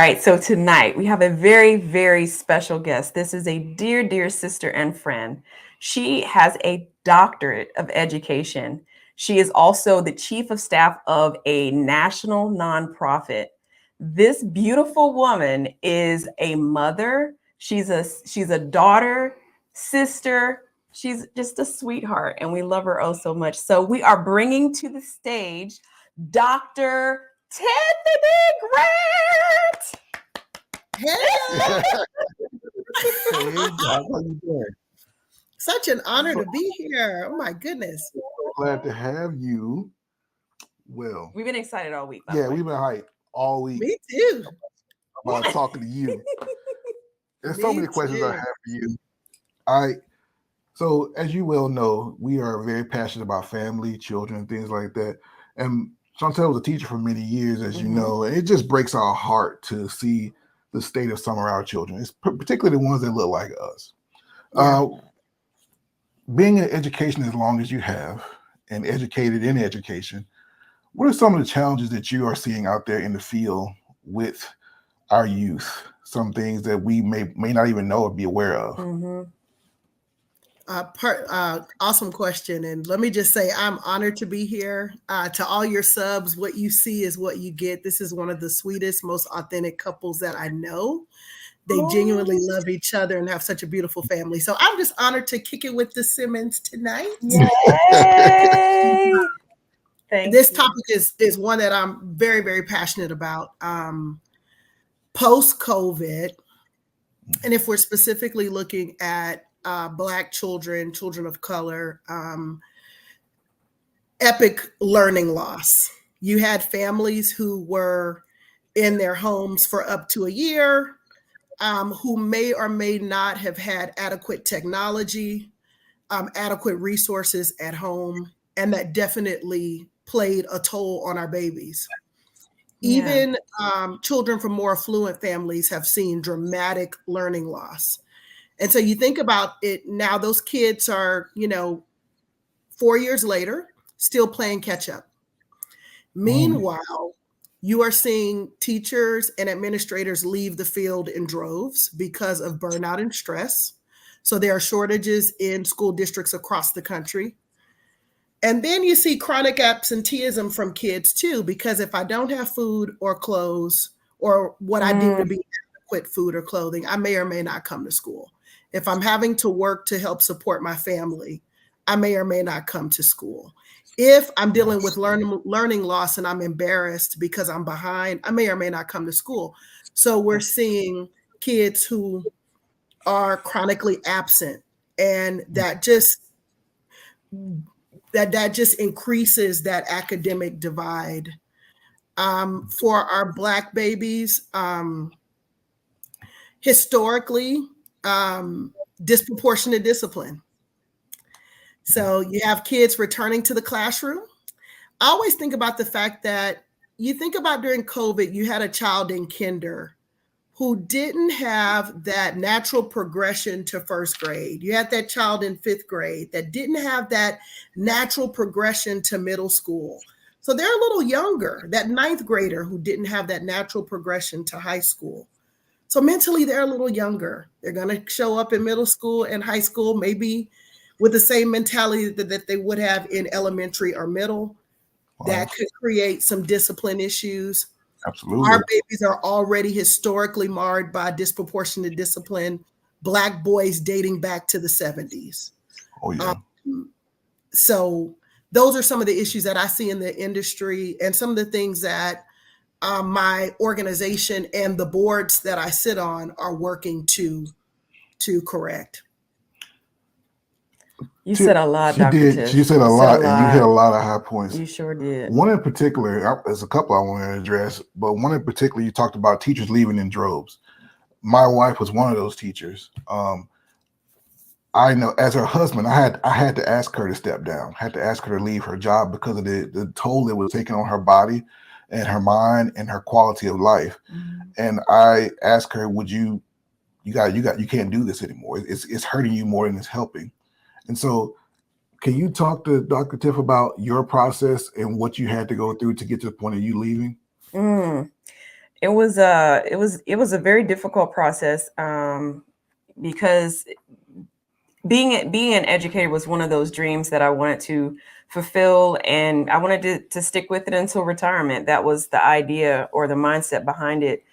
right, so tonight we have a very, very special guest. This is a dear, dear sister and friend. She has a doctorate of education. She is also the chief of staff of a national nonprofit. This beautiful woman is a mother. She's a daughter, sister. She's just a sweetheart, and we love her oh so much. So we are bringing to the stage Dr. Tiffany Grant. Hey, Hey, how you doing? such an honor to be here. Oh my goodness. Glad to have you. Well, We've been excited all week. yeah, we've been hyped all week Me too. about talking to you. There's so Me many questions I too. have for you. So as you well know, we are very passionate about family, children, things like that. And Chantel was a teacher for many years, as you know, and it just breaks our heart to see the state of some of our children. It's particularly the ones that look like us. Yeah. Being in education as long as you have and educated in education, what are some of the challenges that you are seeing out there in the field with our youth? Some things that we may not even know or be aware of. Awesome question. And let me just say, I'm honored to be here. To all your subs, what you see is what you get. This is one of the sweetest, most authentic couples that I know. They genuinely love each other and have such a beautiful family. So I'm just honored to kick it with the Simmons tonight. Yay! This topic is one that I'm very, very passionate about. Post-COVID, and if we're specifically looking at Black children, children of color, epic learning loss. You had families who were in their homes for up to a year, who may or may not have had adequate technology, adequate resources at home, and that definitely played a toll on our babies. Even children from more affluent families have seen dramatic learning loss. And so you think about it now, those kids are, 4 years later, still playing catch up. Meanwhile, you are seeing teachers and administrators leave the field in droves because of burnout and stress. So there are shortages in school districts across the country. And then you see chronic absenteeism from kids too, because if I don't have food or clothes or what I deem to be adequate food or clothing, I may or may not come to school. If I'm having to work to help support my family, I may or may not come to school. If I'm dealing with learning loss and I'm embarrassed because I'm behind, I may or may not come to school. So we're seeing kids who are chronically absent, and that just increases that academic divide. For our Black babies, historically, disproportionate discipline. So you have kids returning to the classroom. I always think about the fact that you think about during COVID, you had a child in kinder who didn't have that natural progression to first grade. You had that child in fifth grade that didn't have that natural progression to middle school. So they're a little younger, that ninth grader who didn't have that natural progression to high school. So mentally, they're a little younger. They're going to show up in middle school and high school, maybe with the same mentality that they would have in elementary or middle. That could create some discipline issues. Absolutely. Our babies are already historically marred by disproportionate discipline. Black boys dating back to the 70s. Oh, yeah. So those are some of the issues that I see in the industry and some of the things that my organization and the boards that I sit on are working to correct. You said a lot, Dr. Tiff. She said a lot, and you hit a lot of high points. You sure did. One in particular, there's a couple I want to address, but one in particular, you talked about teachers leaving in droves. My wife was one of those teachers. I know as her husband, I had to ask her to step down. I had to ask her to leave her job because of the toll it was taking on her body and her mind and her quality of life. And I asked her, would you can't do this anymore. It's hurting you more than it's helping. And so can you talk to Dr. Tiff about your process and what you had to go through to get to the point of you leaving? It was a very difficult process, because being an educator was one of those dreams that I wanted to fulfill, and I wanted to stick with it until retirement. That was the idea or the mindset behind it.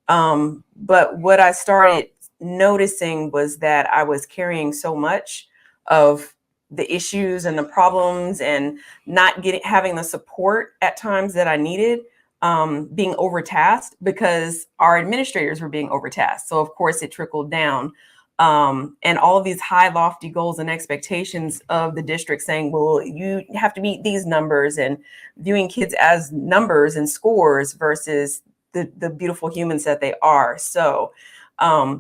But what I started noticing was that I was carrying so much of the issues and the problems and not having the support at times that I needed, being overtasked because our administrators were being overtasked. So of course it trickled down. And all of these high, lofty goals and expectations of the district saying, well, you have to meet these numbers, and viewing kids as numbers and scores versus the beautiful humans that they are. So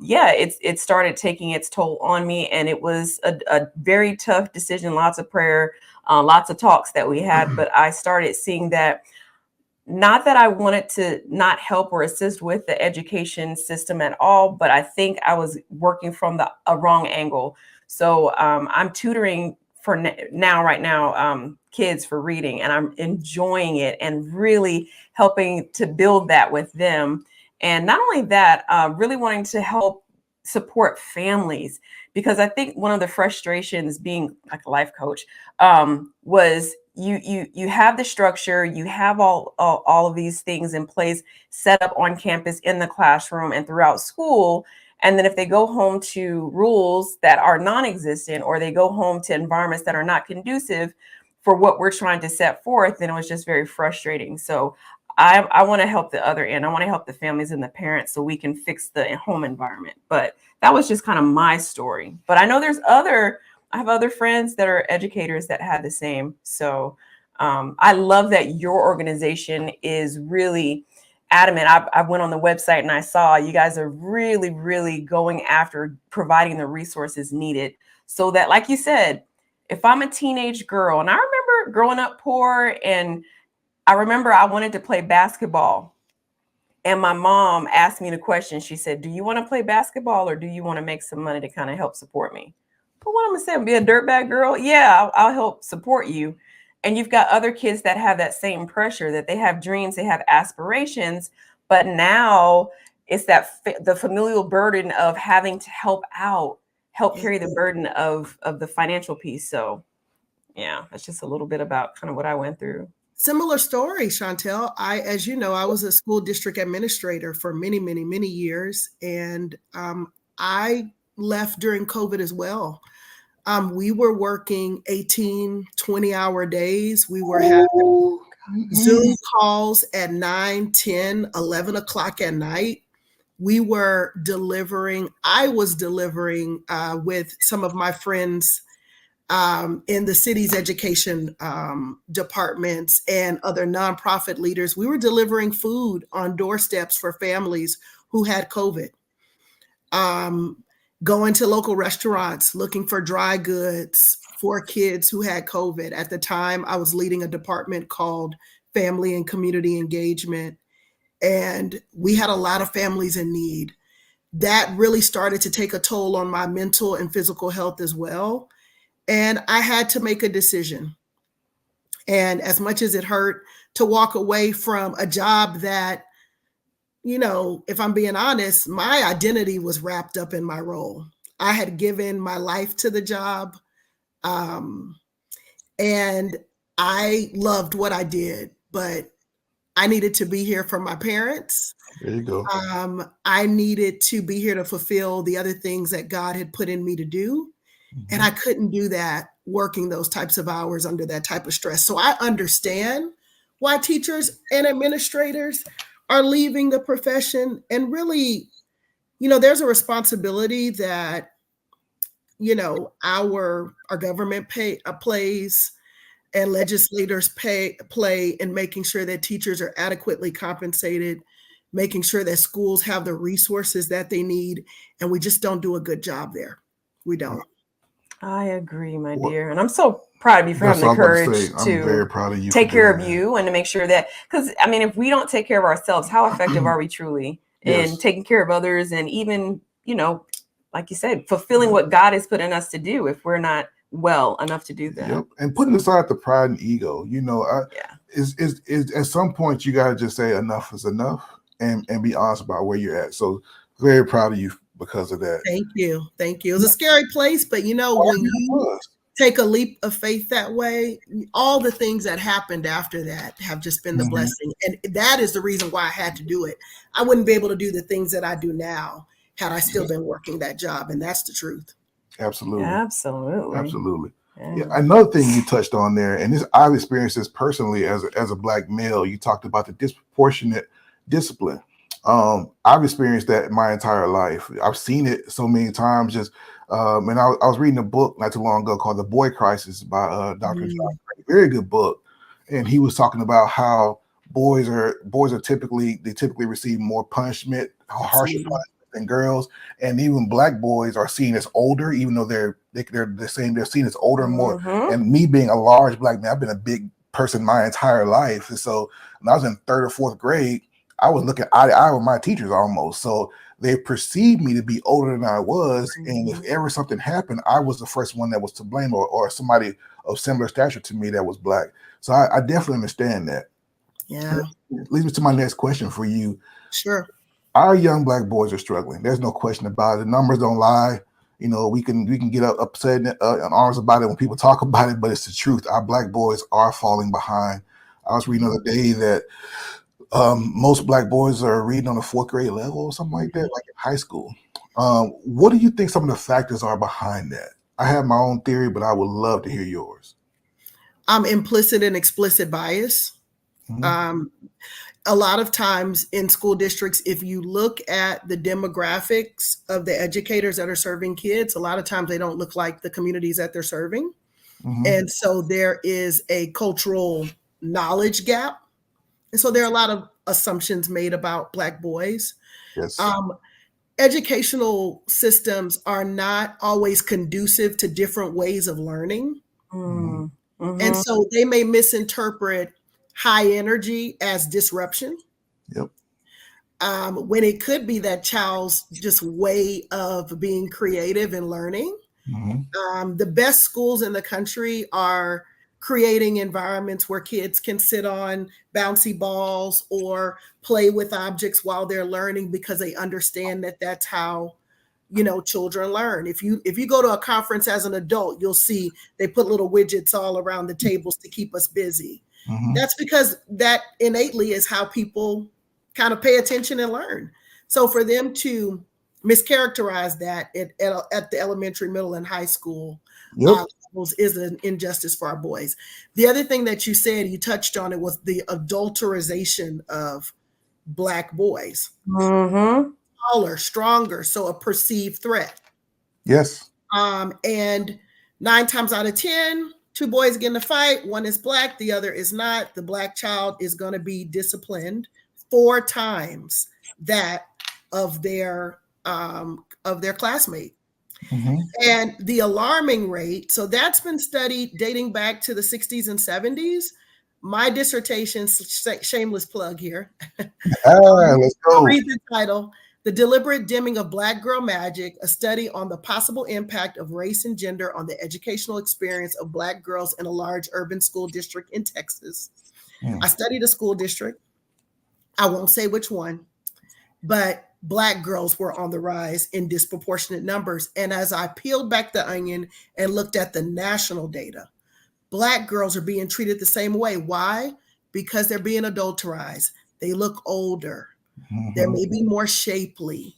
yeah, it started taking its toll on me, and it was a very tough decision, lots of prayer, lots of talks that we had, but I started seeing that, not that I wanted to not help or assist with the education system at all, but I think I was working from a wrong angle. So I'm tutoring for right now, kids for reading, and I'm enjoying it and really helping to build that with them. And not only that, really wanting to help support families, because I think one of the frustrations being like a life coach, was you have the structure, you have all of these things in place, set up on campus, in the classroom, and throughout school. And then if they go home to rules that are non-existent, or they go home to environments that are not conducive for what we're trying to set forth, then it was just very frustrating. So I want to help the other end. I want to help the families and the parents so we can fix the home environment. But that was just kind of my story. But I know I have other friends that are educators that had the same. So I love that your organization is really adamant. I went on the website and I saw you guys are really, really going after providing the resources needed, so that, like you said, if I'm a teenage girl, and I remember growing up poor, and I remember I wanted to play basketball, and my mom asked me the question. She said, do you want to play basketball, or do you want to make some money to kind of help support me? But what I'm going to say, be a dirtbag girl? Yeah, I'll help support you. And you've got other kids that have that same pressure, that they have dreams, they have aspirations, but now it's the familial burden of having to help carry the burden of the financial piece. So yeah, that's just a little bit about kind of what I went through. Similar story, Chantel. As you know, I was a school district administrator for many, many, many years. And I left during COVID as well. We were working 18, 20-hour days. We were having Zoom calls at 9, 10, 11 o'clock at night. I was delivering with some of my friends in the city's education departments and other nonprofit leaders. We were delivering food on doorsteps for families who had COVID. Going to local restaurants, looking for dry goods for kids who had COVID. At the time, I was leading a department called Family and Community Engagement, and we had a lot of families in need. That really started to take a toll on my mental and physical health as well. And I had to make a decision. And as much as it hurt to walk away from a job that, if I'm being honest, my identity was wrapped up in my role. I had given my life to the job, and I loved what I did, but I needed to be here for my parents. There you go. I needed to be here to fulfill the other things that God had put in me to do. And I couldn't do that working those types of hours under that type of stress. So I understand why teachers and administrators are leaving the profession. And really, there's a responsibility that, our government plays, and legislators play in making sure that teachers are adequately compensated, making sure that schools have the resources that they need. And we just don't do a good job there. We don't. I agree, my dear. And I'm so proud of you for having the courage I'm very proud of you take care of you and to make sure that, because if we don't take care of ourselves, how effective are we truly in taking care of others, and even, like you said, fulfilling what God has put in us to do if we're not well enough to do that? Yep. And putting aside the pride and ego, is at some point you got to just say enough is enough. and be honest about where you're at. So very proud of you because of that. Thank you. Thank you. It was a scary place, but you know, when you take a leap of faith that way, all the things that happened after that have just been the blessing. And that is the reason why I had to do it. I wouldn't be able to do the things that I do now had I still been working that job. And that's the truth. Absolutely. Absolutely. Absolutely. Yeah. Yeah. Another thing you touched on there, and this I've experienced this personally as a Black male. You talked about the disproportionate discipline. I've experienced that my entire life. I've seen it so many times. Just and I was reading a book not too long ago called "The Boy Crisis" by Dr. John Gray. Very good book, and he was talking about how boys are typically receive more punishment, harsher punishment than girls, and even Black boys are seen as older, even though they're seen as older and more. And me being a large Black man, I've been a big person my entire life, and so when I was in 3rd or 4th grade, I was looking eye to eye with my teachers almost. So they perceived me to be older than I was, and if ever something happened, I was the first one that was to blame, or somebody of similar stature to me that was Black. So I definitely understand that. Yeah. Leads me to my next question for you. Sure. Our young Black boys are struggling. There's no question about it. The numbers don't lie. You know, we can get upset in arms about it when people talk about it, but it's the truth. Our Black boys are falling behind. I was reading the other day that most Black boys are reading on a 4th grade level or something like that, like in high school. What do you think some of the factors are behind that? I have my own theory, but I would love to hear yours. Implicit and explicit bias. A lot of times in school districts, if you look at the demographics of the educators that are serving kids, a lot of times they don't look like the communities that they're serving. And so there is a cultural knowledge gap. And so there are a lot of assumptions made about Black boys. Yes. Educational systems are not always conducive to different ways of learning. And so they may misinterpret high energy as disruption. Yep. When it could be that child's just way of being creative and learning. The best schools in the country are creating environments where kids can sit on bouncy balls or play with objects while they're learning, because they understand that that's how, you know, children learn. If you go to a conference as an adult, you'll see they put little widgets all around the tables to keep us busy. That's because that innately is how people kind of pay attention and learn. So for them to mischaracterize that at the elementary, middle, and high school levels is an injustice for our boys. The other thing that you said, you touched on it, was the adulterization of Black boys. Taller, stronger, so a perceived threat. Yes. And 9 times out of 10, 2 boys get in a fight, one is Black, the other is not. The Black child is going to be disciplined 4 times that of their classmate. And the alarming rate, so that's been studied dating back to the 60s and 70s. My dissertation, shameless plug here. Let's go. Read the title, The Deliberate Dimming of Black Girl Magic, a study on the possible impact of race and gender on the educational experience of Black girls in a large urban school district in Texas. I studied a school district. I won't say which one, but Black girls were on the rise in disproportionate numbers. And as I peeled back the onion and looked at the national data, Black girls are being treated the same way. Why? Because they're being adulterized. They look older. They may be more shapely.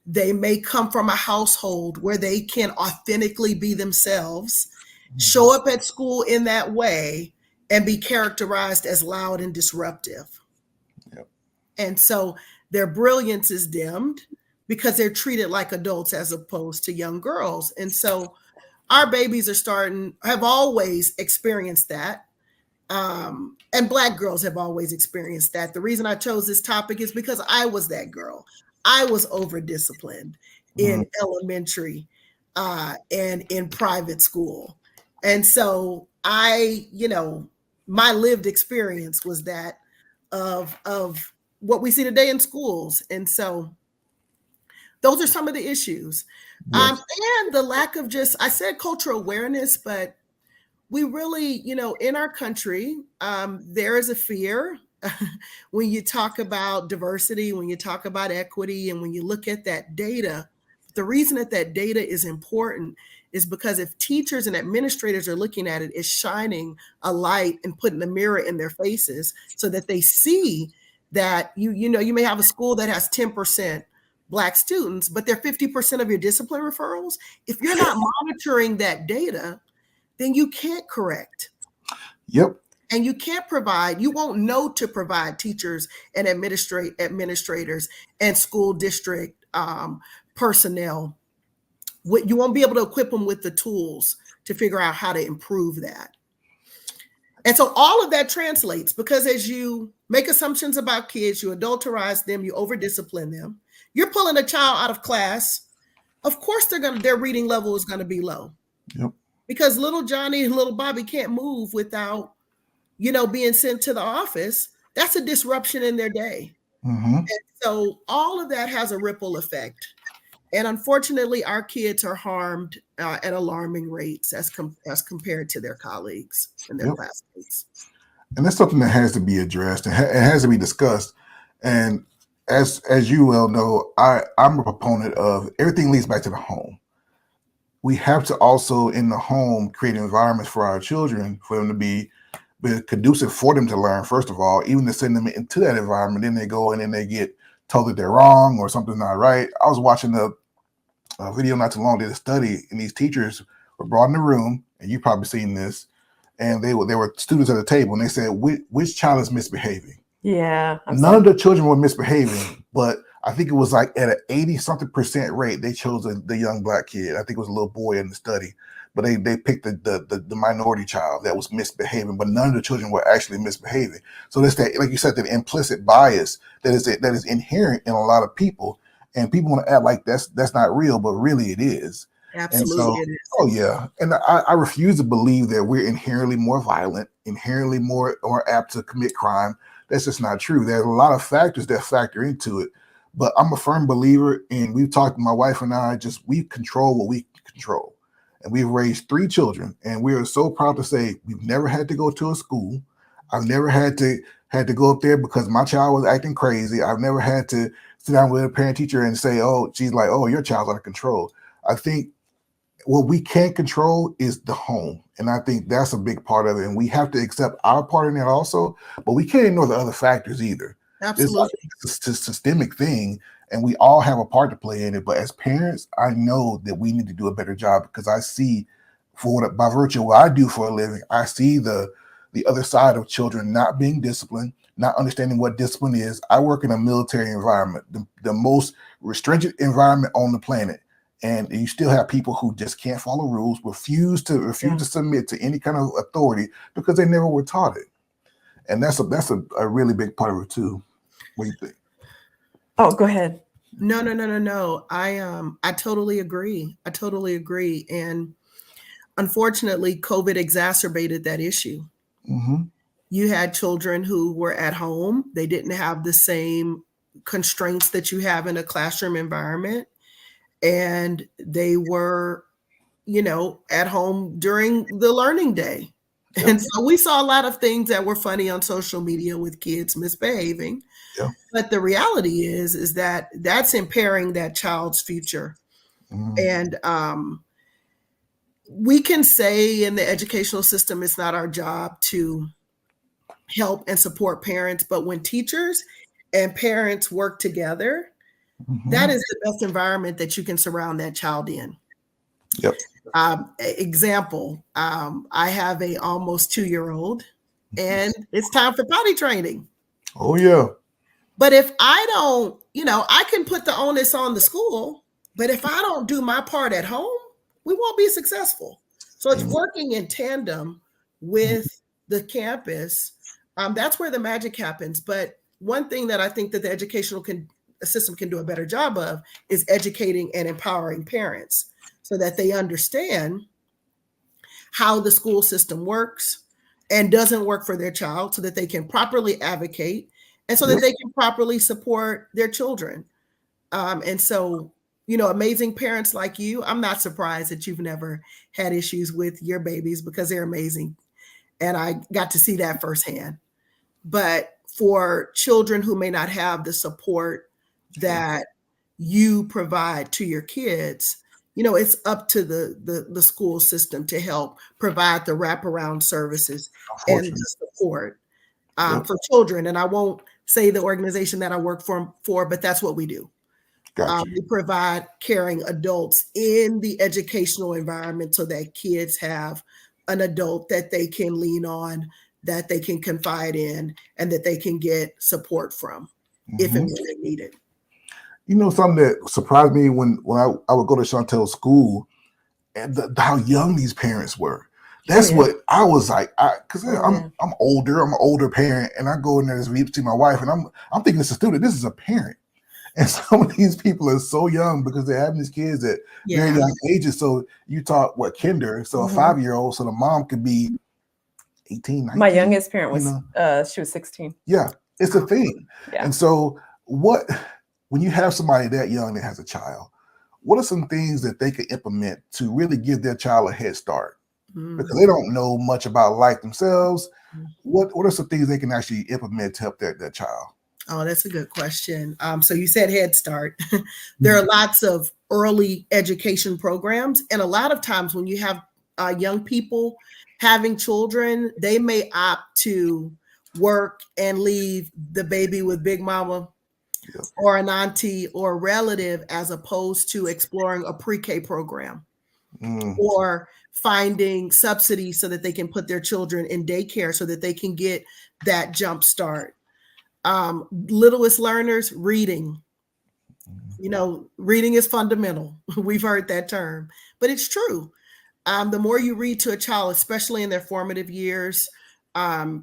They may come from a household where they can authentically be themselves, show up at school in that way, and be characterized as loud and disruptive. And so their brilliance is dimmed because they're treated like adults as opposed to young girls. And so our babies have always experienced that. And Black girls have always experienced that. The reason I chose this topic is because I was that girl. I was over-disciplined in elementary and in private school. And so my lived experience was that of what we see today in schools. And so those are some of the issues. And the lack of I said cultural awareness, but we really, in our country, there is a fear when you talk about diversity, when you talk about equity, and when you look at that data, the reason that that data is important is because if teachers and administrators are looking at it, it's shining a light and putting a mirror in their faces so that they see that you may have a school that has 10% Black students, but they're 50% of your discipline referrals. If you're not monitoring that data, then you can't correct. Yep. And you can't provide, you won't know to provide teachers and administrators and school district personnel. You won't be able to equip them with the tools to figure out how to improve that. And so all of that translates, because as you make assumptions about kids, you adulterize them, you over-discipline them, you're pulling a child out of class. Of course, their reading level is going to be low. Yep. Because little Johnny and little Bobby can't move without, being sent to the office. That's a disruption in their day. Mm-hmm. And so all of that has a ripple effect. And unfortunately, our kids are harmed at alarming rates as compared to their colleagues and their classmates. And that's something that has to be addressed and it has to be discussed. And as you well know, I'm a proponent of everything leads back to the home. We have to also in the home create environments for our children, for them to be conducive for them to learn, first of all, even to send them into that environment. Then they go in and they get told that they're wrong or something's not right. I was watching a video not too long, did a study, and these teachers were brought in the room, and you've probably seen this, and they were students at the table, and they said, which child is misbehaving? Yeah. None of the children were misbehaving, but I think it was like at an 80-something% rate, they chose the young Black kid. I think it was a little boy in the study, but they picked the minority child that was misbehaving, but none of the children were actually misbehaving. So that's that, like you said, that implicit bias that is inherent in a lot of people, and people want to act like that's not real, but really it is. Absolutely, it is. Oh yeah, and I refuse to believe that we're inherently more violent, inherently more apt to commit crime. That's just not true. There's a lot of factors that factor into it, but I'm a firm believer, and we've talked, my wife and I, we control what we control. And we've raised 3 children, and we are so proud to say we've never had to go to a school. I've never had to go up there because my child was acting crazy. I've never had to sit down with a parent teacher and say, oh, she's like, oh, your child's out of control. I think what we can't control is the home. And I think that's a big part of it. And we have to accept our part in that also, but we can't ignore the other factors either. Absolutely. It's a systemic thing, and we all have a part to play in it. But as parents, I know that we need to do a better job, because I see, by virtue of what I do for a living, I see the other side of children not being disciplined, not understanding what discipline is. I work in a military environment, the most restringent environment on the planet. And you still have people who just can't follow rules, refuse to submit to any kind of authority because they never were taught it. And that's a really big part of it too. What do you think? Oh, go ahead. No. I totally agree. And unfortunately, COVID exacerbated that issue. Mm-hmm. You had children who were at home. They didn't have the same constraints that you have in a classroom environment. And they were, at home during the learning day. Yep. And so we saw a lot of things that were funny on social media with kids misbehaving. Yep. But the reality is that that's impairing that child's future. Mm. And we can say in the educational system, it's not our job to help and support parents. But when teachers and parents work together, that is the best environment that you can surround that child in. Yep. Example, I have a almost 2-year-old, and it's time for potty training. Oh, yeah. But if I don't, I can put the onus on the school, but if I don't do my part at home, we won't be successful. So it's working in tandem with the campus. That's where the magic happens. But one thing that I think that the educational system can do a better job of is educating and empowering parents so that they understand how the school system works and doesn't work for their child, so that they can properly advocate and so that they can properly support their children. And so, amazing parents like you, I'm not surprised that you've never had issues with your babies, because they're amazing. And I got to see that firsthand. But for children who may not have the support that you provide to your kids, it's up to the school system to help provide the wraparound services and the support for children. And I won't say the organization that I work for, but that's what we do. We provide caring adults in the educational environment so that kids have an adult that they can lean on, that they can confide in, and that they can get support from if and when they need it. Something that surprised me when I would go to Chantel's school, and how young these parents were. That's what I was like, because I'm older. I'm an older parent, and I go in there to see my wife, and I'm thinking it's a student. This is a parent, and some of these people are so young because they're having these kids at very young ages. So you talk kinder, so a 5-year-old, so the mom could be 18, 19. My youngest parent was she was 16. Yeah, it's a thing. Yeah. And so when you have somebody that young that has a child, what are some things that they could implement to really give their child a head start? Because they don't know much about life themselves. What are some things they can actually implement to help their child? Oh, that's a good question. So you said Head Start. There are lots of early education programs. And a lot of times when you have young people having children, they may opt to work and leave the baby with Big Mama or an auntie or a relative, as opposed to exploring a pre-K program or finding subsidies so that they can put their children in daycare so that they can get that jump start. Littlest learners, reading. Reading is fundamental. We've heard that term, but it's true. The more you read to a child, especially in their formative years,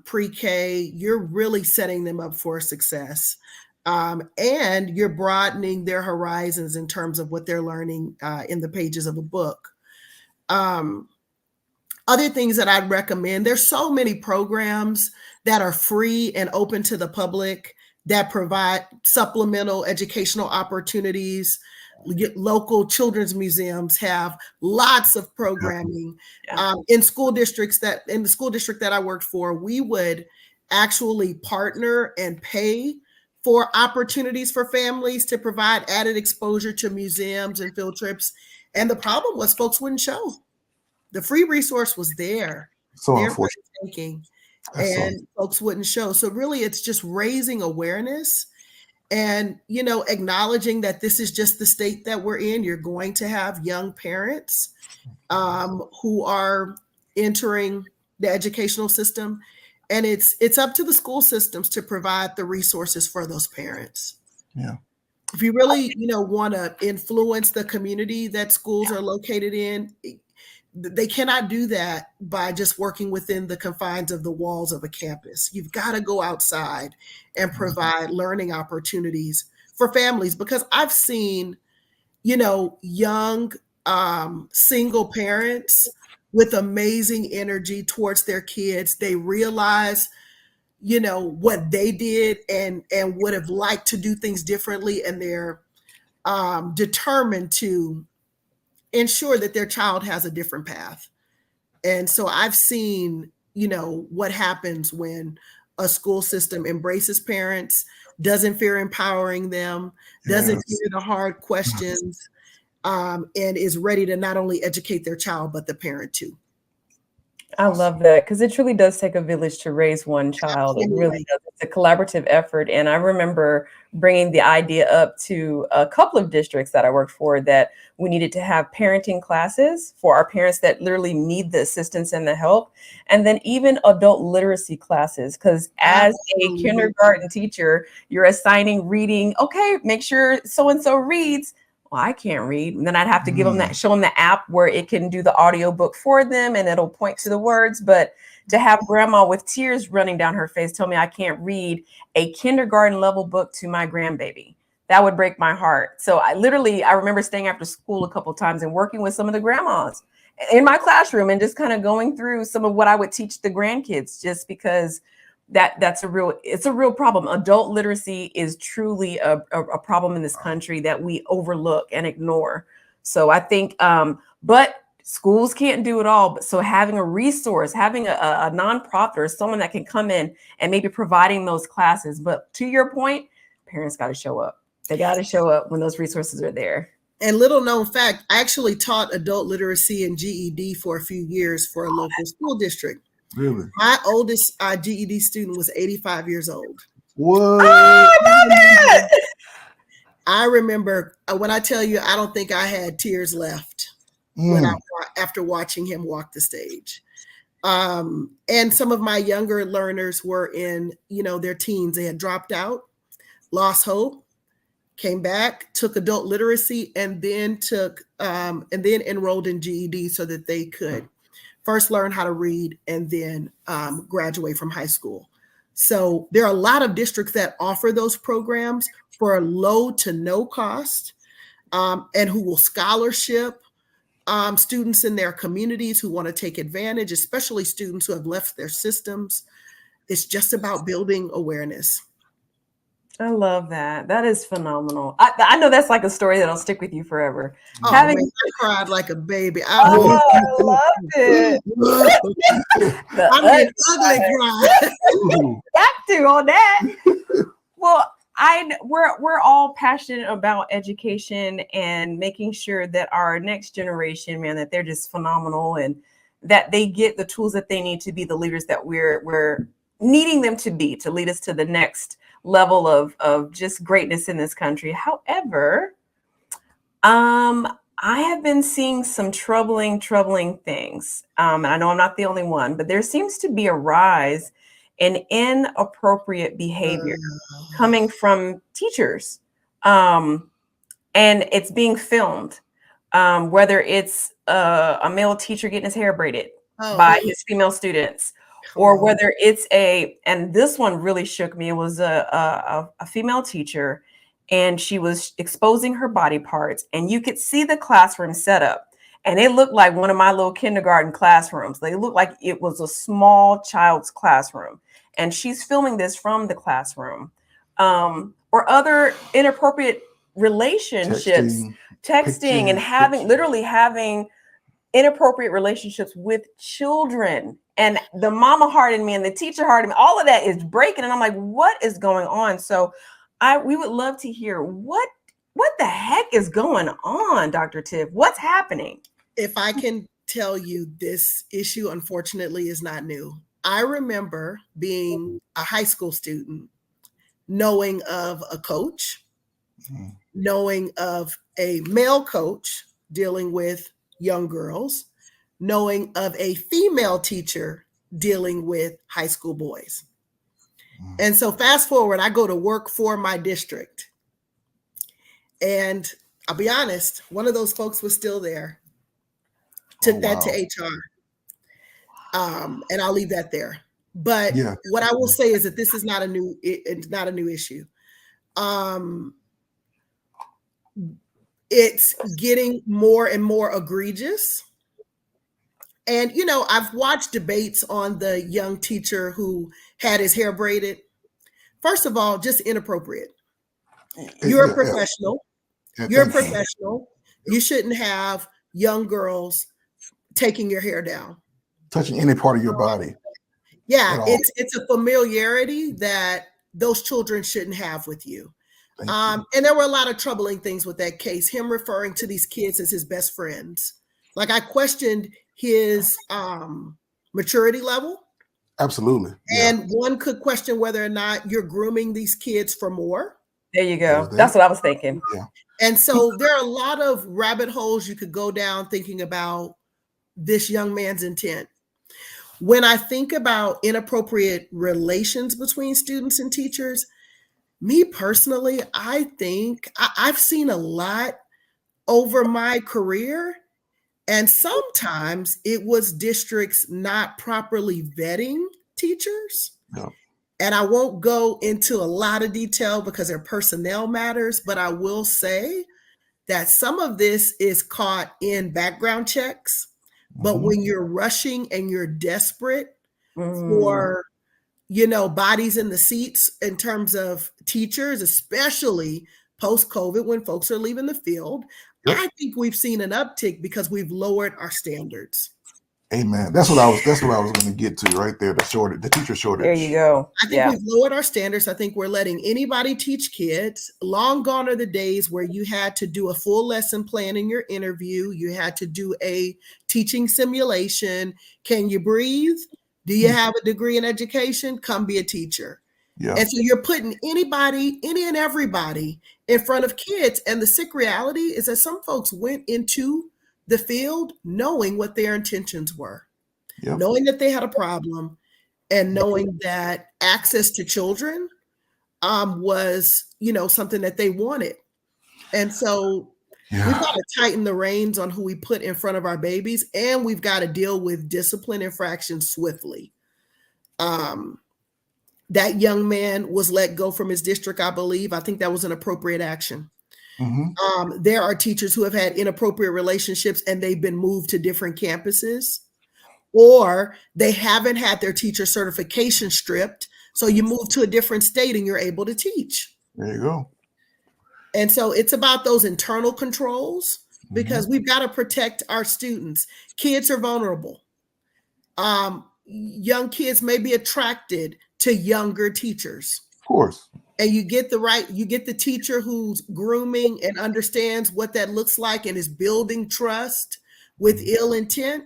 pre-K, you're really setting them up for success. And you're broadening their horizons in terms of what they're learning in the pages of a book. Other things that I'd recommend, there's so many programs that are free and open to the public that provide supplemental educational opportunities. Local children's museums have lots of programming. In the school district that I worked for, we would actually partner and pay for opportunities for families to provide added exposure to museums and field trips. And the problem was folks wouldn't show. The free resource was there. So unfortunate. And folks wouldn't show. So really, it's just raising awareness and, acknowledging that this is just the state that we're in. You're going to have young parents who are entering the educational system. And it's up to the school systems to provide the resources for those parents. Yeah. If you really, want to influence the community that schools are located in, they cannot do that by just working within the confines of the walls of a campus. You've got to go outside and provide learning opportunities for families, because I've seen, young single parents with amazing energy towards their kids. They realize, what they did and would have liked to do things differently. And they're determined to ensure that their child has a different path. And so I've seen, what happens when a school system embraces parents, doesn't fear empowering them, doesn't fear the hard questions, and is ready to not only educate their child, but the parent too. I love that, because it truly does take a village to raise one child. Absolutely. It really does. It's a collaborative effort. And I remember bringing the idea up to a couple of districts that I worked for, that we needed to have parenting classes for our parents that literally need the assistance and the help. And then even adult literacy classes, because as a kindergarten teacher, you're assigning reading. Okay, make sure so-and-so reads. Well, I can't read. And then I'd have to give them show them the app where it can do the audiobook for them and it'll point to the words. But to have grandma with tears running down her face tell me I can't read a kindergarten level book to my grandbaby, that would break my heart. So I remember staying after school a couple of times and working with some of the grandmas in my classroom and just kind of going through some of what I would teach the grandkids, just because it's a real problem. Adult literacy is truly a problem in this country that we overlook and ignore. So I think, but schools can't do it all. But so having a resource, having a nonprofit or someone that can come in and maybe providing those classes. But to your point, parents got to show up. They got to show up when those resources are there. And little known fact, I actually taught adult literacy and GED for a few years for a local school district. Really? My oldest GED student was 85 years old. What? Oh, I love that. I remember when I tell you, I don't think I had tears left after watching him walk the stage. And some of my younger learners were in, their teens. They had dropped out, lost hope, came back, took adult literacy, and then enrolled in GED so that they could first learn how to read and then graduate from high school. So there are a lot of districts that offer those programs for a low to no cost, and who will scholarship students in their communities who want to take advantage, especially students who have left their systems. It's just about building awareness. I love that. That is phenomenal. I know that's like a story that'll stick with you forever. Oh, man, I cried like a baby. I loved it. I'm an ugly cry. Got to on that. Well, we're all passionate about education and making sure that our next generation, man, that they're just phenomenal and that they get the tools that they need to be the leaders that we're needing them to be, to lead us to the next level of just greatness in this country. However, I have been seeing some troubling things. And I know I'm not the only one, but there seems to be a rise in inappropriate behavior coming from teachers. And it's being filmed, whether it's a male teacher getting his hair braided by his female students, or whether it's and this one really shook me. It was a female teacher, and she was exposing her body parts, and you could see the classroom setup, and it looked like one of my little kindergarten classrooms. They looked like it was a small child's classroom, and she's filming this from the classroom, or other inappropriate relationships, texting and having inappropriate relationships with children. And the mama heart in me and the teacher heart in me, all of that is breaking. And I'm like, what is going on? So we would love to hear what the heck is going on, Dr. Tiff? What's happening? If I can tell you, this issue, unfortunately, is not new. I remember being a high school student, knowing of a coach, knowing of a male coach dealing with young girls, knowing of a female teacher dealing with high school boys. And so fast forward, I go to work for my district. And I'll be honest, one of those folks was still there. Took that to HR. And I'll leave that there. But what I will say is that this is not a new issue. It's getting more and more egregious. And, I've watched debates on the young teacher who had his hair braided. First of all, just inappropriate. You're a professional. You're a professional. You shouldn't have young girls taking your hair down, touching any part of your body. Yeah, it's a familiarity that those children shouldn't have with you. And there were a lot of troubling things with that case, him referring to these kids as his best friends. Like, I questioned his maturity level. Absolutely. And one could question whether or not you're grooming these kids for more. There you go. That's what I was thinking. Yeah. And so there are a lot of rabbit holes you could go down thinking about this young man's intent. When I think about inappropriate relations between students and teachers, me personally, I think I've seen a lot over my career. And sometimes it was districts not properly vetting teachers. Yeah. And I won't go into a lot of detail because their personnel matters, but I will say that some of this is caught in background checks. But when you're rushing and you're desperate for, bodies in the seats in terms of teachers, especially post-COVID when folks are leaving the field, Yep. I think we've seen an uptick because we've lowered our standards. Amen. That's what I was going to get to right there. The teacher shortage. There you go. I think we've lowered our standards. I think we're letting anybody teach kids. Long gone are the days where you had to do a full lesson plan in your interview. You had to do a teaching simulation. Can you breathe? Do you have a degree in education? Come be a teacher. Yeah. And so you're putting anybody, any and everybody in front of kids. And the sick reality is that some folks went into the field knowing what their intentions were, knowing that they had a problem, and knowing that access to children was, something that they wanted. And so we've got to tighten the reins on who we put in front of our babies, and we've got to deal with discipline infractions swiftly. That young man was let go from his district, I believe. I think that was an appropriate action. Mm-hmm. There are teachers who have had inappropriate relationships and they've been moved to different campuses, or they haven't had their teacher certification stripped. So you move to a different state and you're able to teach. There you go. And so it's about those internal controls, because we've got to protect our students. Kids are vulnerable. Young kids may be attracted to younger teachers. Of course. And you get the teacher who's grooming and understands what that looks like and is building trust with ill intent.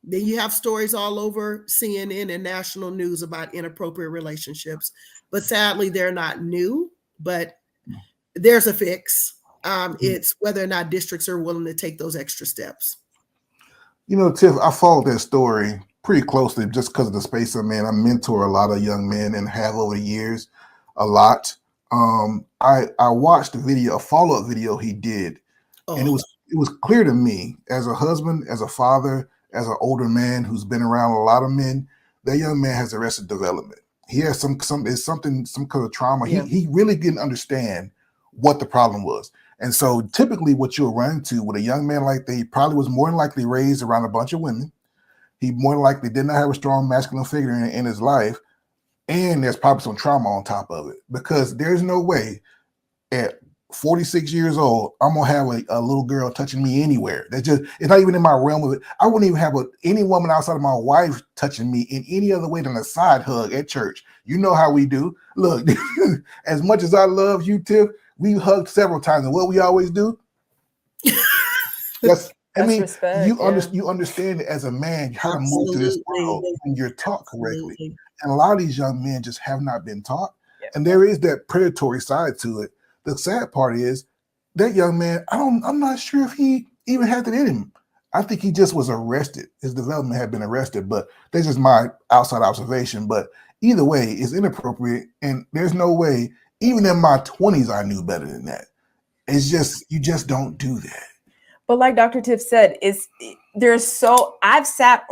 Then you have stories all over CNN and national news about inappropriate relationships. But sadly, they're not new, but there's a fix. It's whether or not districts are willing to take those extra steps. Tiff, I followed that story pretty closely just because of the space I'm in. I mentor a lot of young men and have over the years a lot. I watched a follow-up video he did, and it was clear to me as a husband, as a father, as an older man who's been around a lot of men, that young man has arrested development. He has some kind of trauma. Yeah. He really didn't understand what the problem was. And so typically what you'll run into with a young man like that, he probably was more than likely raised around a bunch of women. He more than likely did not have a strong masculine figure in his life. And there's probably some trauma on top of it, because there's no way at 46 years old, I'm going to have a little girl touching me anywhere. It's not even in my realm of it. I wouldn't even have any woman outside of my wife touching me in any other way than a side hug at church. You know how we do. Look, as much as I love you, Tiff, we hugged several times. And what we always do? Respect, you understand as a man how to move through this world when you're taught correctly. And a lot of these young men just have not been taught. Yep. And there is that predatory side to it. The sad part is that young man, I'm not sure if he even had that in him. I think he just was arrested. His development had been arrested, but that's just my outside observation. But either way, it's inappropriate. And there's no way, even in my 20s, I knew better than that. It's just, you just don't do that. But like Dr. Tiff said, I've sat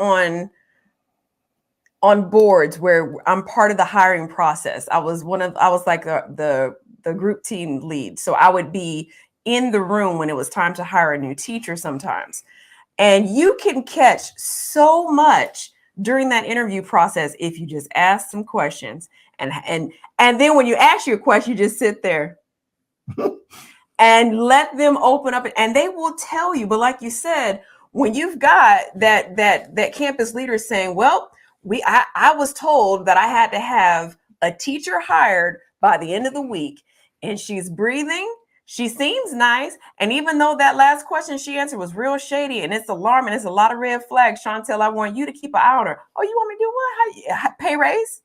on boards where I'm part of the hiring process. I was like the group team lead. So I would be in the room when it was time to hire a new teacher sometimes. And you can catch so much during that interview process if you just ask some questions. And then when you ask your question, you just sit there and let them open up, and they will tell you. But like you said, when you've got that campus leader saying, well, I was told that I had to have a teacher hired by the end of the week, and she's breathing, she seems nice, and even though that last question she answered was real shady and it's alarming, it's a lot of red flags, Chantel, I want you to keep an eye on her. Oh, you want me to do what? How, pay raise?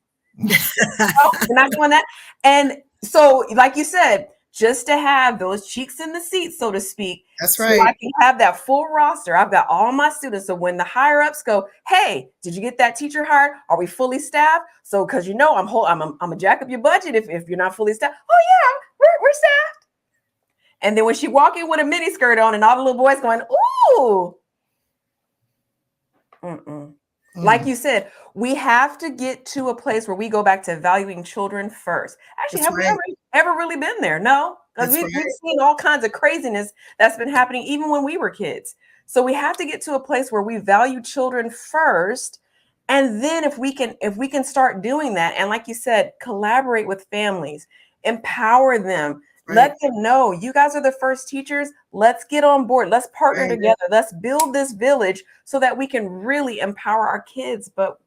Oh, you're not doing that. And so, like you said, just to have those cheeks in the seat, so to speak. That's right. So I can have that full roster. I've got all my students. So when the higher ups go, hey, did you get that teacher hired? Are we fully staffed? So, because I'm a jack up your budget if you're not fully staffed. Oh yeah, we're staffed. And then when she walk in with a mini skirt on and all the little boys going, ooh. Like you said, we have to get to a place where we go back to valuing children first. Actually, have we ever really been there? No, because we've seen all kinds of craziness that's been happening even when we were kids. So we have to get to a place where we value children first. And then if we can start doing that, and like you said, collaborate with families, empower them, Let them know you guys are the first teachers. Let's get on board. Let's partner together. Let's build this village so that we can really empower our kids. But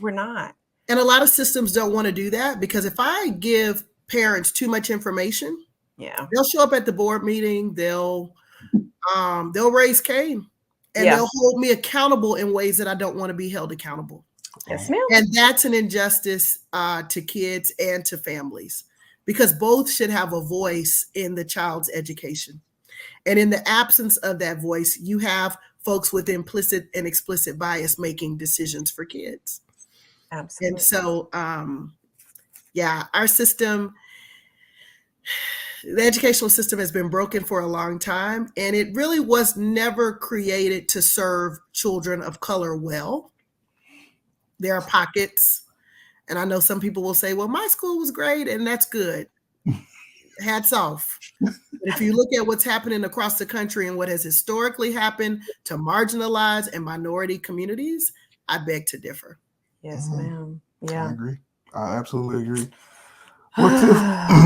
we're not. And a lot of systems don't want to do that, because if I give parents too much information, they'll show up at the board meeting, they'll raise Cain, and they'll hold me accountable in ways that I don't want to be held accountable. Yes, ma'am. And that's an injustice to kids and to families, because both should have a voice in the child's education. And in the absence of that voice, you have folks with implicit and explicit bias making decisions for kids. Absolutely. And so, our system, the educational system has been broken for a long time, and it really was never created to serve children of color well. There are pockets, and I know some people will say, well, my school was great, and that's good. Hats off. But if you look at what's happening across the country and what has historically happened to marginalized and minority communities, I beg to differ. Yes, ma'am. Yeah. I agree. I absolutely agree. Well,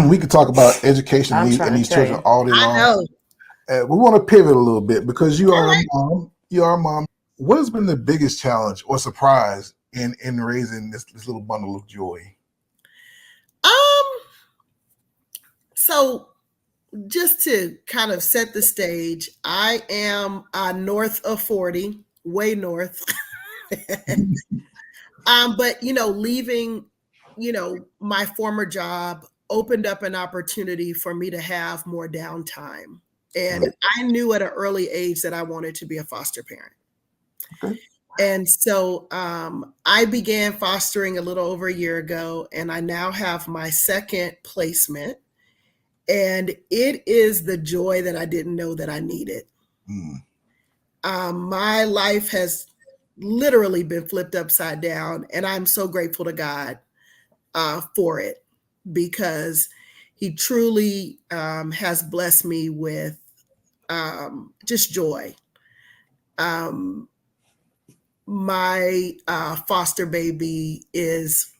Tiff, we could talk about education and these children all day long. I know. We want to pivot a little bit, because you are a mom. You are a mom. What has been the biggest challenge or surprise in raising this little bundle of joy? So just to kind of set the stage, I am north of 40, way north. But, leaving, my former job opened up an opportunity for me to have more downtime. And I knew at an early age that I wanted to be a foster parent. Okay. And so I began fostering a little over a year ago, and I now have my second placement. And it is the joy that I didn't know that I needed. My life has literally been flipped upside down, and I'm so grateful to God for it, because he truly has blessed me with just joy. My foster baby is,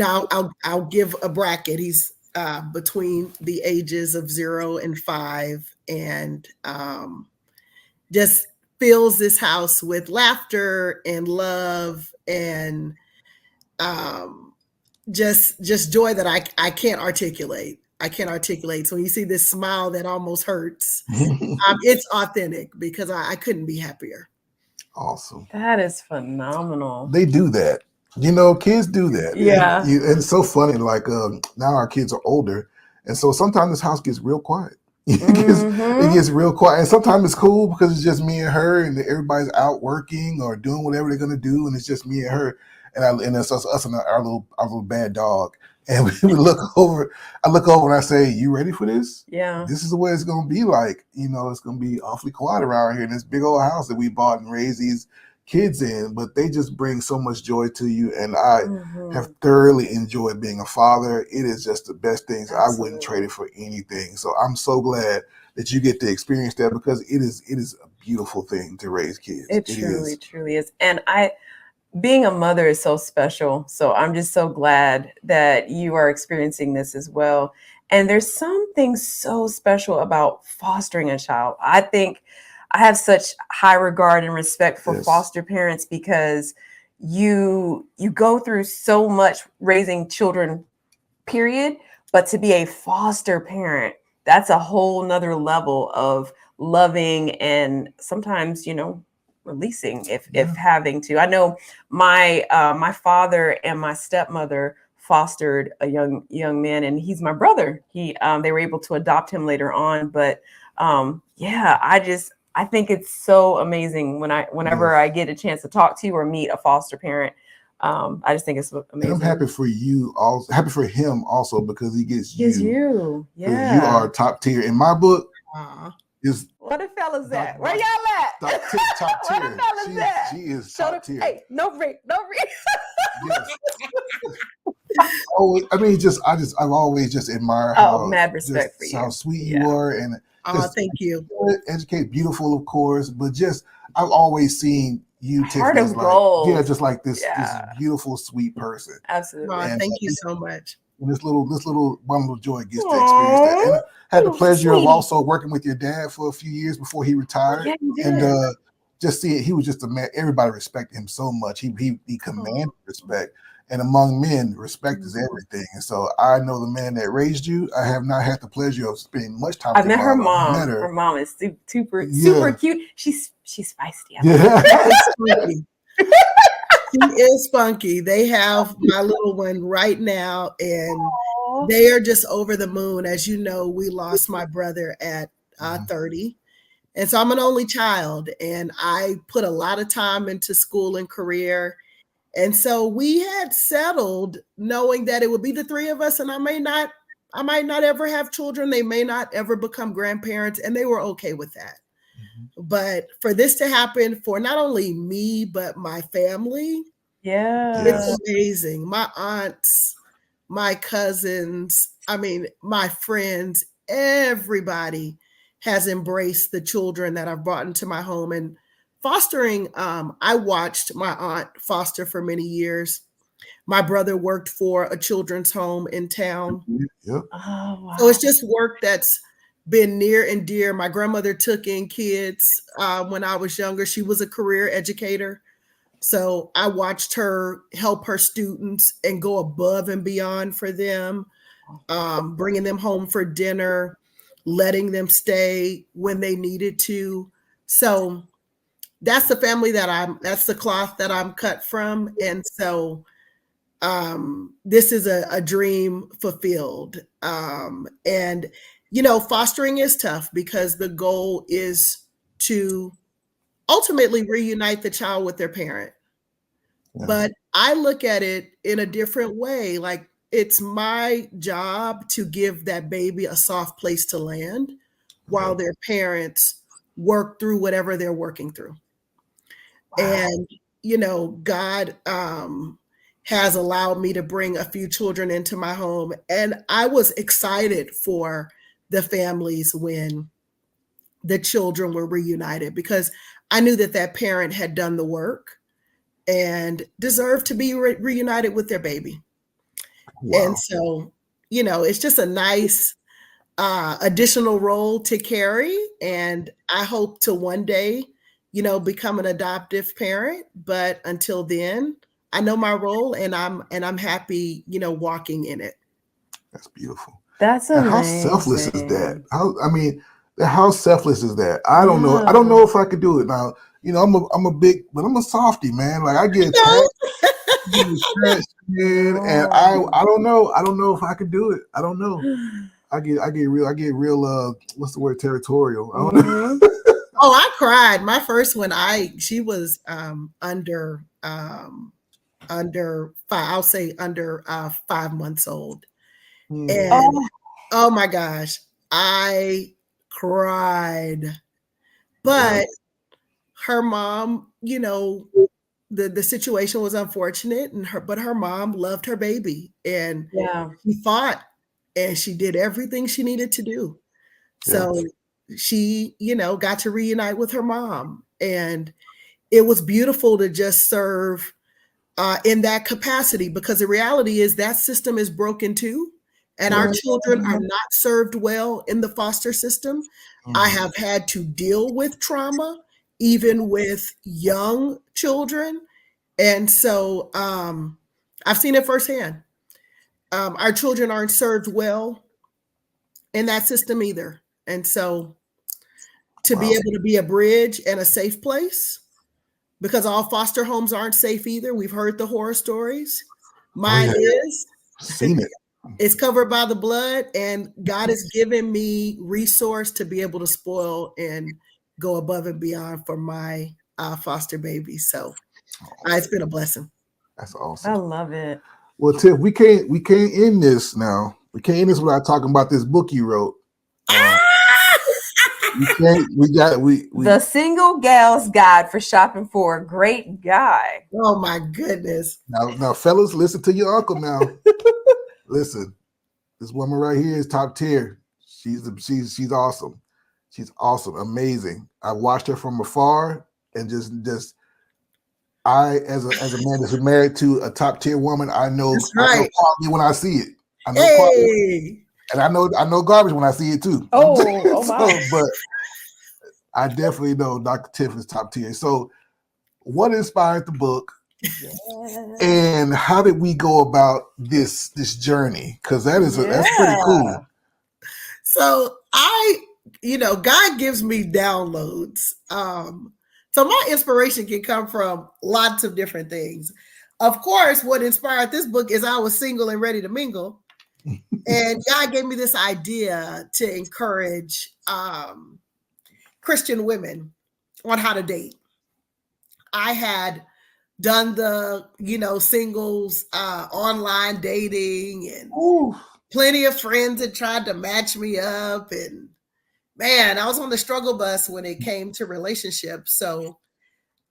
I'll give a bracket. He's between the ages of 0 and 5, and just fills this house with laughter and love and just joy that I can't articulate. So when you see this smile that almost hurts, it's authentic, because I couldn't be happier. Awesome. That is phenomenal. They do that. Kids do that. Yeah. And it's so funny. Like now our kids are older. And so sometimes this house gets real quiet. It gets real quiet. And sometimes it's cool because it's just me and her, and everybody's out working or doing whatever they're going to do. And it's just me and her. And it's us and our little bad dog. And we look over. I look over and I say, "You ready for this? Yeah. This is the way it's going to be like. It's going to be awfully quiet around here in this big old house that we bought and raised these kids in, but they just bring so much joy to you, and I have thoroughly enjoyed being a father. It is just the best things. I wouldn't trade it for anything. So I'm so glad that you get to experience that, because it is a beautiful thing to raise kids. It truly is. And being a mother is so special. So I'm just so glad that you are experiencing this as well. And there's something so special about fostering a child. I think I have such high regard and respect for foster parents, because you go through so much raising children, period. But to be a foster parent, that's a whole nother level of loving and sometimes, releasing if having to. I know my father and my stepmother fostered a young man, and he's my brother. They were able to adopt him later on, but I think it's so amazing whenever I get a chance to talk to or meet a foster parent. I just think it's amazing. And I'm happy for you, also happy for him also, because he gets you. Yeah, you are top tier in my book. Is what the fella's that? Where y'all at? Top tier. Where the fella's at? She is top tier. Hey, no read. Yes. I've always just admired mad respect for you. How sweet you are, and thank you. Educate, beautiful, of course, but I've always seen you, heart Tiffany, of gold. just like this beautiful, sweet person. Absolutely. Thank you so much. when this little bundle of joy gets to experience that. And I had the pleasure of also working with your dad for a few years before he retired. Yeah, you did. And just see it, he was just a man. Everybody respected him so much. He commanded respect. And among men, respect is everything. And so I know the man that raised you. I have not had the pleasure of spending much time with I met her mom. Met her mom is super Yeah. cute. She's feisty. Yeah. She is spunky. They have my little one right now, and they are just over the moon. As you know, we lost my brother at 30. And so I'm an only child, and I put a lot of time into school and career. And so we had settled knowing that it would be the three of us, and I might not ever have children. They may not ever become grandparents, and they were okay with that. But for this to happen for not only me, but my family, it's amazing. My aunts, my cousins, my friends, everybody has embraced the children that I've brought into my home. And fostering, I watched my aunt foster for many years. My brother worked for a children's home in town. Yep. Oh, wow. So it's just work that's been near and dear. My grandmother took in kids when I was younger. She was a career educator. So I watched her help her students and go above and beyond for them, bringing them home for dinner, letting them stay when they needed to. So that's the family that's the cloth that I'm cut from. And so this is a dream fulfilled. And, fostering is tough because the goal is to ultimately reunite the child with their parent. Yeah. But I look at it in a different way. Like, it's my job to give that baby a soft place to land while their parents work through whatever they're working through. Wow. And, God has allowed me to bring a few children into my home. And I was excited for the families when the children were reunited, because I knew that parent had done the work and deserved to be reunited with their baby. Wow. And so, it's just a nice additional role to carry. And I hope to one day, become an adoptive parent. But until then, I know my role, and I'm happy, walking in it. That's beautiful. That's amazing. And how selfless is that? How selfless is that? I don't know. I don't know if I could do it now. I'm a softie, man. Like, I get attached, man, and I don't know. I don't know if I could do it. I don't know. I get real. What's the word? Territorial. I don't know. Oh, I cried. My first one, she was under 5. I'll say under 5 months old. And oh my gosh, I cried. But her mom, the situation was unfortunate, but her mom loved her baby, and she fought, and she did everything she needed to do. So she, got to reunite with her mom, and it was beautiful to just serve in that capacity, because the reality is that system is broken too. And our children are not served well in the foster system. I have had to deal with trauma, even with young children. And so I've seen it firsthand. Our children aren't served well in that system either. And so to be able to be a bridge and a safe place, because all foster homes aren't safe either. We've heard the horror stories. Mine is. Seen it. It's covered by the blood, and God has given me resource to be able to spoil and go above and beyond for my foster baby. So it's been a blessing. That's awesome. I love it. Well, Tiff, we can't end this now. We can't end this without talking about this book you wrote. The Single Gal's Guide for Shopping for a Great Guy. Oh my goodness. Now, fellas, listen to your uncle now. Listen, this woman right here is top tier. She's awesome. She's awesome, amazing. I watched her from afar, and just I, as a man that's married to a top tier woman, I know, that's right. I know when I see it. I know quality, Hey. and I know garbage when I see it too. Oh my. But I definitely know Dr. Tiffany's top tier. So, what inspired the book, and how did we go about this journey? Because that's pretty cool. So God gives me downloads. So my inspiration can come from lots of different things. Of course, what inspired this book is I was single and ready to mingle. And God gave me this idea to encourage Christian women on how to date. I had done the, singles online dating, and plenty of friends had tried to match me up. And man, I was on the struggle bus when it came to relationships. So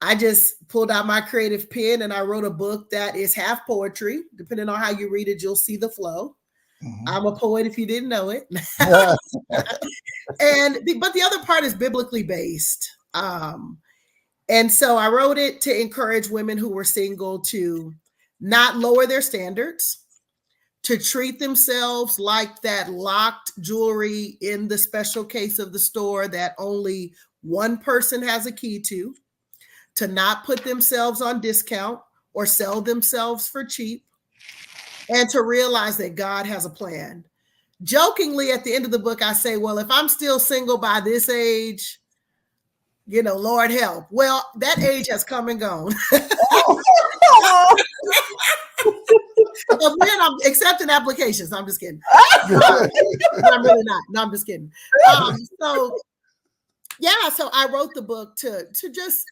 I just pulled out my creative pen and I wrote a book that is half poetry. Depending on how you read it, you'll see the flow. Mm-hmm. I'm a poet if you didn't know it. But the other part is biblically based. And so I wrote it to encourage women who were single to not lower their standards, to treat themselves like that locked jewelry in the special case of the store that only one person has a key to not put themselves on discount or sell themselves for cheap, and to realize that God has a plan. Jokingly, at the end of the book, I say, well, if I'm still single by this age, Lord help. Well, that age has come and gone. But when I'm accepting applications, I'm just kidding. I'm really not. No, I'm just kidding. So I wrote the book to just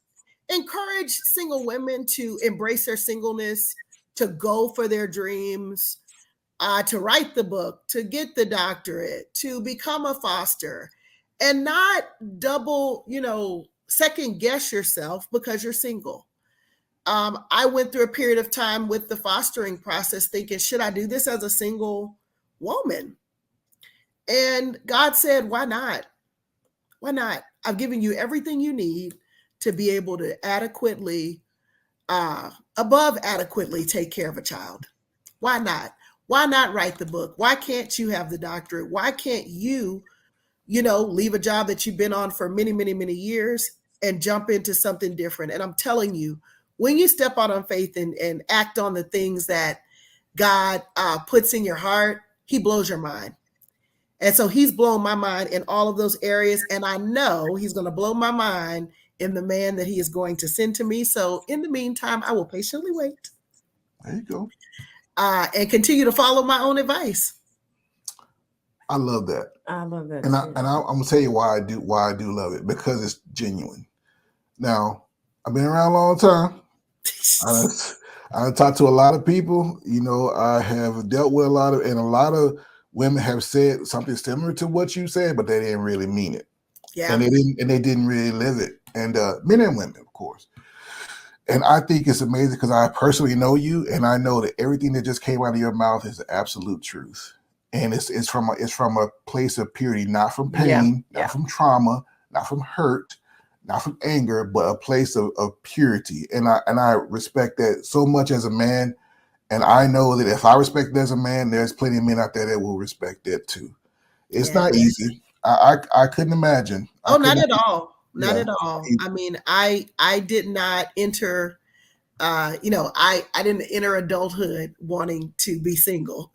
encourage single women to embrace their singleness, to go for their dreams, to write the book, to get the doctorate, to become a foster, and not double, second guess yourself because you're single. I went through a period of time with the fostering process thinking, should I do this as a single woman? And God said, why not? Why not? I've given you everything you need to be able to adequately, above adequately take care of a child. Why not? Why not write the book? Why can't you have the doctorate? Why can't you, leave a job that you've been on for many, many, many years and jump into something different? And I'm telling you, when you step out on faith and act on the things that God puts in your heart, he blows your mind. And so he's blown my mind in all of those areas. And I know he's going to blow my mind in the man that he is going to send to me. So in the meantime, I will patiently wait. There you go. And continue to follow my own advice. I love that. I love that. And I'm gonna tell you why I do love it, because it's genuine. Now, I've been around a long time. I've talked to a lot of people. I have dealt with a lot of women have said something similar to what you said, but they didn't really mean it. Yeah. And they didn't really live it. And men and women, of course. And I think it's amazing because I personally know you, and I know that everything that just came out of your mouth is the absolute truth. And it's from a place of purity, not from pain, not from trauma, not from hurt, not from anger, but a place of purity. And I respect that so much as a man. And I know that if I respect it as a man, there's plenty of men out there that will respect that too. It's not easy. I couldn't imagine. Not at all. Not at all. I mean, I did not enter, I didn't enter adulthood wanting to be single.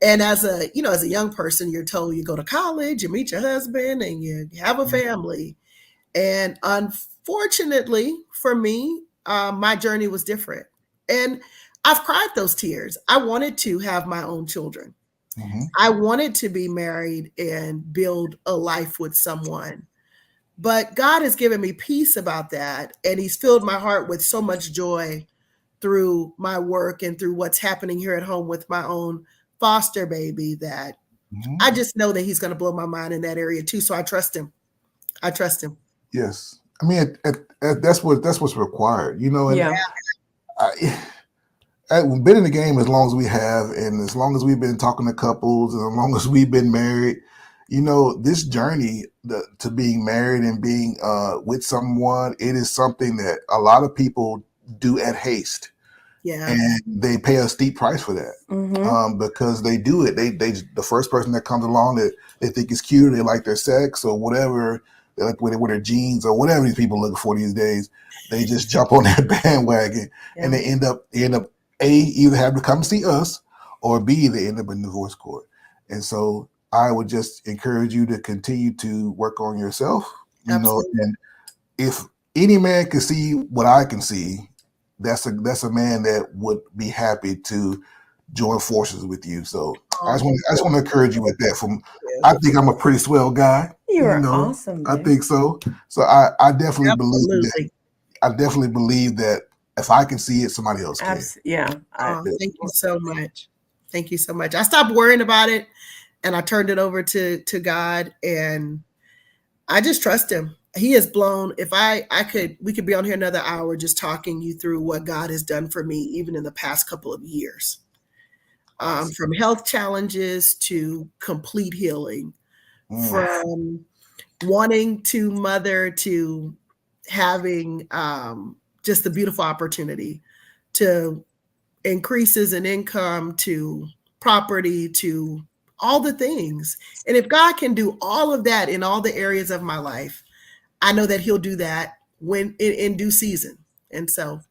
And as a young person, you're told you go to college, you meet your husband, and you have a family. And unfortunately for me, my journey was different. And I've cried those tears. I wanted to have my own children. Mm-hmm. I wanted to be married and build a life with someone. But God has given me peace about that. And he's filled my heart with so much joy through my work and through what's happening here at home with my own foster baby that I just know that he's going to blow my mind in that area too. So I trust him. Yes. I mean, that's what's required, And we've been in the game as long as we have, and as long as we've been talking to couples, and as long as we've been married, this journey to being married and being with someone, it is something that a lot of people do at haste. Yeah. And they pay a steep price for that. Because they do it. They the first person that comes along that they think is cute, they like their sex or whatever, they like with their jeans or whatever these people are looking for these days, they just jump on that bandwagon and they end up either having to come see us, or B, they end up in divorce court. And so I would just encourage you to continue to work on yourself, and if any man can see what I can see, that's a man that would be happy to join forces with you. So I just want to encourage you with that. I think I'm a pretty swell guy. You're awesome. I think so. So I definitely believe that. I definitely believe that if I can see it, somebody else can. Yeah. Thank you so much. Thank you so much. I stopped worrying about it and I turned it over to God, and I just trust him. He has blown. If we could be on here another hour just talking you through what God has done for me, even in the past couple of years, from health challenges to complete healing, from wanting to mother to having just the beautiful opportunity, to increases in income, to property, to all the things. And if God can do all of that in all the areas of my life, I know that he'll do that when in due season. And so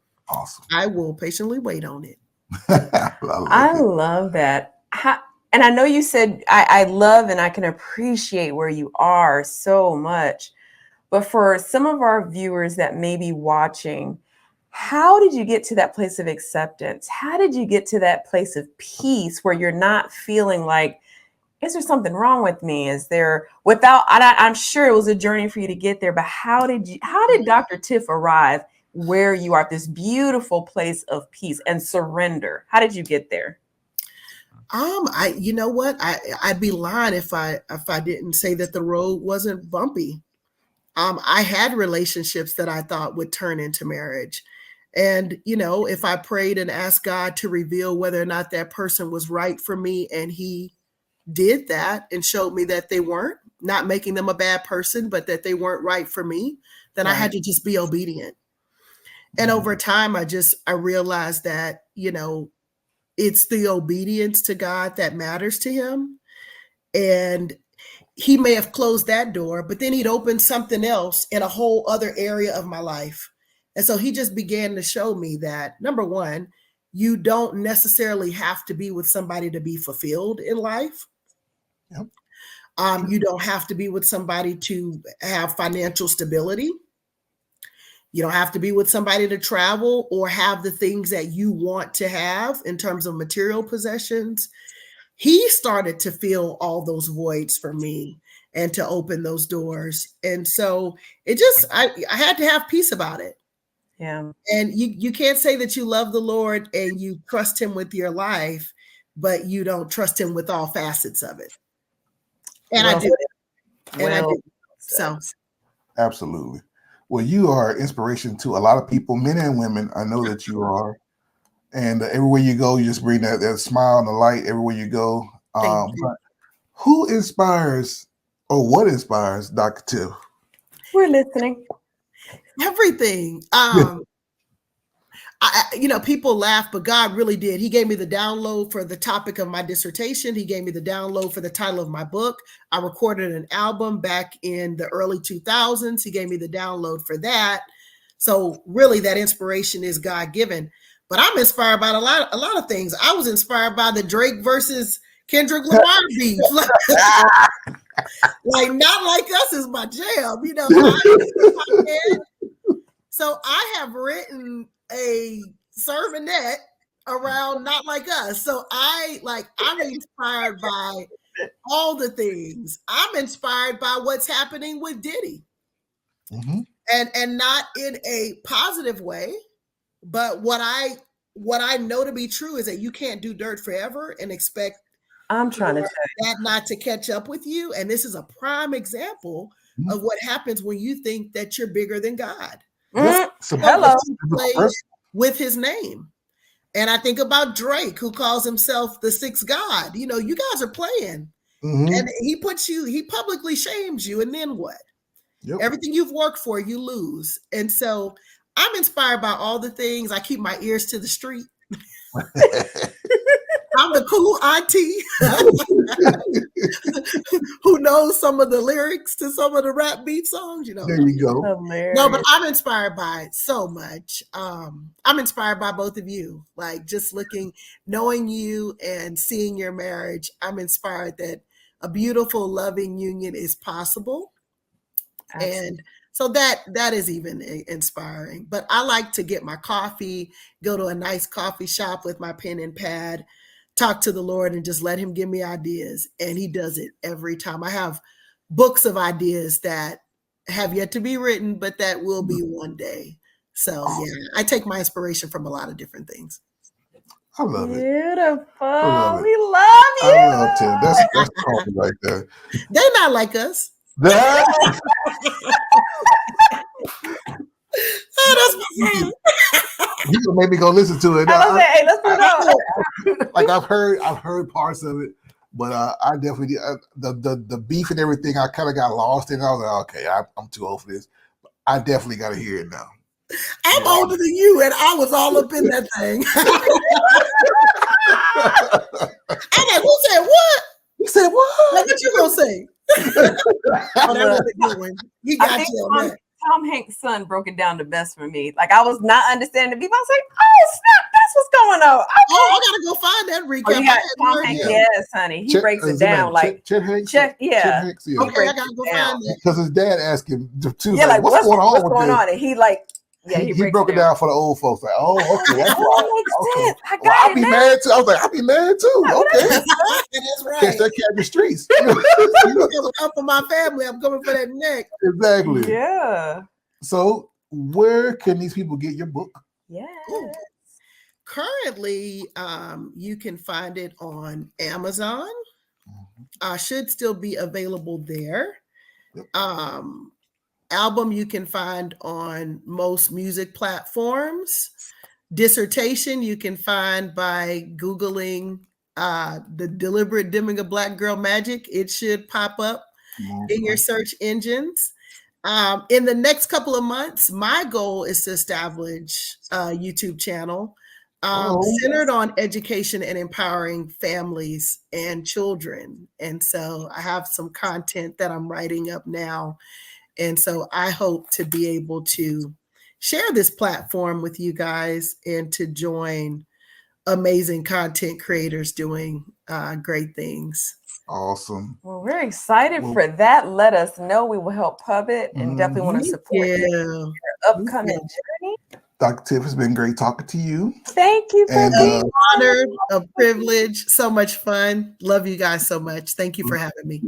I will patiently wait on it. I love that. And I know you said, I love and I can appreciate where you are so much. But for some of our viewers that may be watching, how did you get to that place of acceptance? How did you get to that place of peace where you're not feeling like, is there something wrong with me? Is there I'm sure it was a journey for you to get there, but how did Dr. Tiff arrive where you are at this beautiful place of peace and surrender? How did you get there? You know what? I'd be lying if I didn't say that the road wasn't bumpy. I had relationships that I thought would turn into marriage. And, if I prayed and asked God to reveal whether or not that person was right for me, and he did that and showed me that they weren't, not making them a bad person, but that they weren't right for me, then I had to just be obedient. And over time, I realized that, it's the obedience to God that matters to him. And he may have closed that door, but then he'd open something else in a whole other area of my life. And so he just began to show me that, number one, you don't necessarily have to be with somebody to be fulfilled in life. Yep. You don't have to be with somebody to have financial stability. You don't have to be with somebody to travel or have the things that you want to have in terms of material possessions. He started to fill all those voids for me and to open those doors. And so I had to have peace about it. Yeah. And you can't say that you love the Lord and you trust him with your life, but you don't trust him with all facets of it. And I do. And I do. So absolutely. Well, you are inspiration to a lot of people, men and women. I know that you are. And everywhere you go, you just bring that smile and the light everywhere you go. Thank you. But who inspires, or what inspires Dr. Tiff? We're listening. Everything. People laugh, but God really did. He gave me the download for the topic of my dissertation. He gave me the download for the title of my book. I recorded an album back in the early 2000s. He gave me the download for that. So really that inspiration is God-given. But I'm inspired by a lot of things. I was inspired by the Drake versus Kendrick Lamar beef. Like Not Like Us is my jam. So I have written a sermonette around Not Like Us. So I'm inspired by all the things. I'm inspired by what's happening with Diddy. Mm-hmm. And not in a positive way, but what I know to be true is that you can't do dirt forever and expect I'm trying to that not to catch up with you. And this is a prime example of what happens when you think that you're bigger than God. Hello. With his name. And I think about Drake, who calls himself the sixth God. You guys are playing. Mm-hmm. And he publicly shames you. And then what? Yep. Everything you've worked for, you lose. And so I'm inspired by all the things. I keep my ears to the street. I'm the cool auntie who knows some of the lyrics to some of the rap beat songs. You know, There you go. Hilarious. no, but I'm inspired by it so much. I'm inspired by both of you. Like just knowing you and seeing your marriage, I'm inspired that a beautiful, loving union is possible. Absolutely. And so that is even inspiring. But I like to get my coffee, go to a nice coffee shop with my pen and pad, talk to the Lord and just let him give me ideas. And he does it every time. I have books of ideas that have yet to be written, but that will be one day. So yeah, I take my inspiration from a lot of different things. I love it. Beautiful. I love it. We love you. I love Tim. That's cool right there. They're not like us. That- Oh, that's my You gonna make me go listen to it. I was like, hey, let's put it on. Like I've heard parts of it, but I definitely the beef and everything. I kind of got lost in. I was like, okay, I'm too old for this. I definitely got to hear it now. I'm older than you, and I was all up in that thing. I'm like, who said what? You said what? Like, what you gonna say? Oh, that was a good one. He I got think you on that. Tom Hanks' son broke it down the best for me. Like I was not understanding the people. I was like, oh snap, that's what's going on. Oh, I gotta go find that recap. Oh, you got I hadn't Tom heard Hanks, that. yes, honey. He breaks it down like Chet Hanks. Chet, yeah. Chet Hanks, yeah. Okay, I gotta go find that. Because his dad asked him too. Yeah, like what's going with on? this? And he like, yeah, he breaks broke it down for the old folks. Like, oh, okay, that's Oh, right. that makes Okay. sense. I got Well, I'll it be now. mad too. I was like, I'll be mad too. Okay. That's Catch right. that cat in the streets. I'm coming for my family. I'm coming for that neck. Exactly. Yeah. So, where can these people get your book? Yeah. Ooh. Currently, you can find it on Amazon. Should still be available there. Yep. Album you can find on most music platforms. Dissertation you can find by Googling the deliberate dimming of Black girl magic. It should pop up in your search engines. In the next couple of months, my goal is to establish a YouTube channel centered on education and empowering families and children. And so I have some content that I'm writing up now. And so I hope to be able to share this platform with you guys and to join amazing content creators doing great things. Awesome. Well, we're excited for that. Let us know. We will help pub it and definitely want to support your upcoming journey. Dr. Tiff, it's been great talking to you. Thank you for being honored, a privilege, so much fun. Love you guys so much. Thank you for having me.